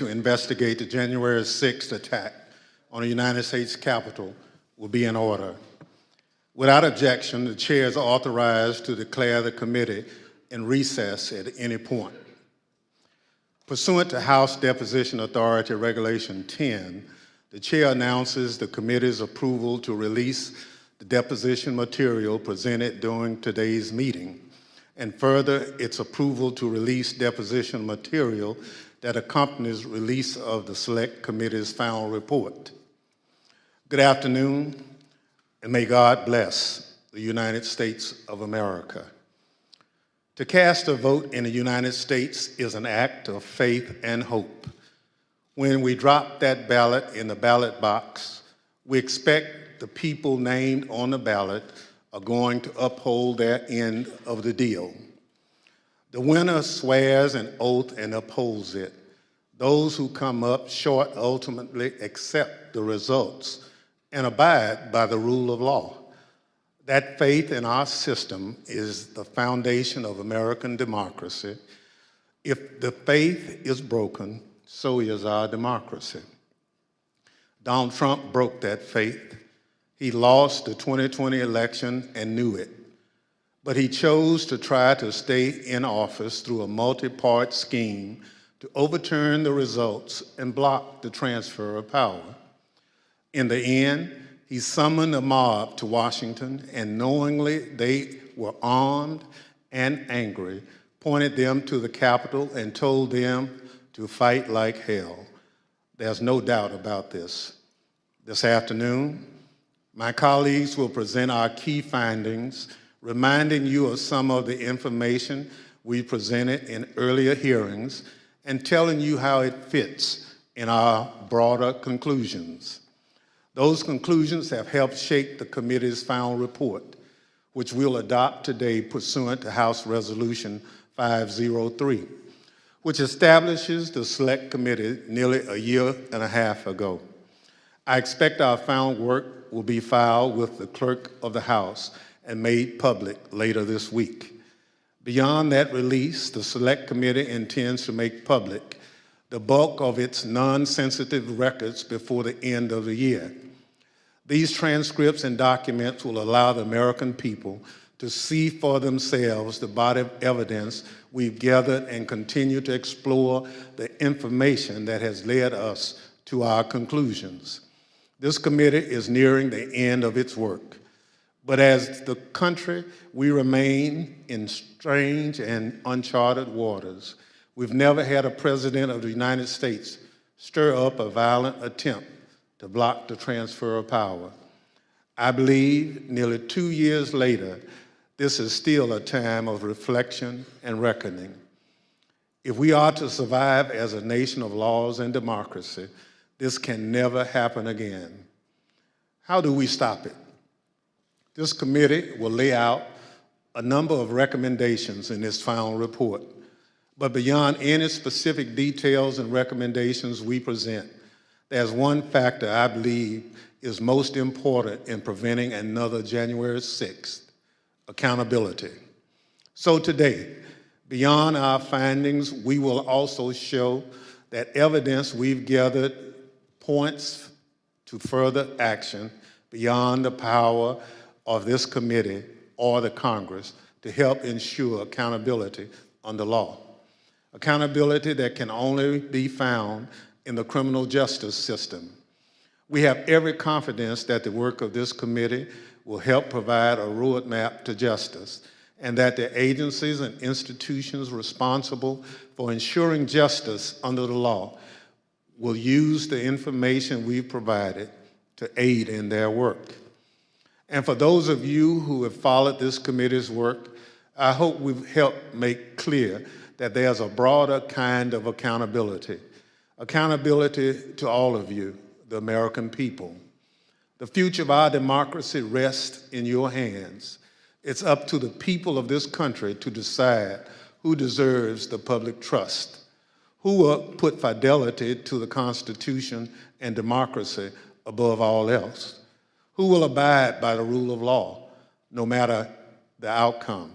to investigate the January 6th attack on the United States Capitol will be in order. Without objection, the chair is authorized to declare the committee in recess at any point. Pursuant to House Deposition Authority Regulation 10, the chair announces the committee's approval to release the deposition material presented during today's meeting, and further, its approval to release deposition material that accompanies release of the Select Committee's final report. Good afternoon, and may God bless the United States of America. To cast a vote in the United States is an act of faith and hope. When we drop that ballot in the ballot box, we expect the people named on the ballot are going to uphold their end of the deal. The winner swears an oath and upholds it. Those who come up short ultimately accept the results and abide by the rule of law. That faith in our system is the foundation of American democracy. If the faith is broken, so is our democracy. Donald Trump broke that faith. He lost the 2020 election and knew it. But he chose to try to stay in office through a multi-part scheme to overturn the results and block the transfer of power. In the end, he summoned a mob to Washington, and knowingly they were armed and angry, pointed them to the Capitol and told them to fight like hell. There's no doubt about this. This afternoon, my colleagues will present our key findings, reminding you of some of the information we presented in earlier hearings and telling you how it fits in our broader conclusions. Those conclusions have helped shape the committee's final report, which we'll adopt today pursuant to House Resolution 503, which establishes the Select Committee nearly a year and a half ago. I expect our final work will be filed with the Clerk of the House and made public later this week. Beyond that release, the Select Committee intends to make public the bulk of its non-sensitive records before the end of the year. These transcripts and documents will allow the American people to see for themselves the body of evidence we've gathered and continue to explore the information that has led us to our conclusions. This committee is nearing the end of its work, but as the country, we remain in strange and uncharted waters. We've never had a president of the United States stir up a violent attempt to block the transfer of power. I believe nearly 2 years later, this is still a time of reflection and reckoning. If we are to survive as a nation of laws and democracy, this can never happen again. How do we stop it? This committee will lay out a number of recommendations in its final report. But beyond any specific details and recommendations we present, there's one factor I believe is most important in preventing another January 6th, accountability. So today, beyond our findings, we will also show that evidence we've gathered points to further action beyond the power of this committee or the Congress to help ensure accountability under law. Accountability that can only be found in the criminal justice system. We have every confidence that the work of this committee will help provide a roadmap to justice, and that the agencies and institutions responsible for ensuring justice under the law will use the information we've provided to aid in their work. And for those of you who have followed this committee's work, I hope we've helped make clear that there's a broader kind of accountability. Accountability to all of you, the American people. The future of our democracy rests in your hands. It's up to the people of this country to decide who deserves the public trust, who will put fidelity to the Constitution and democracy above all else, who will abide by the rule of law, no matter the outcome,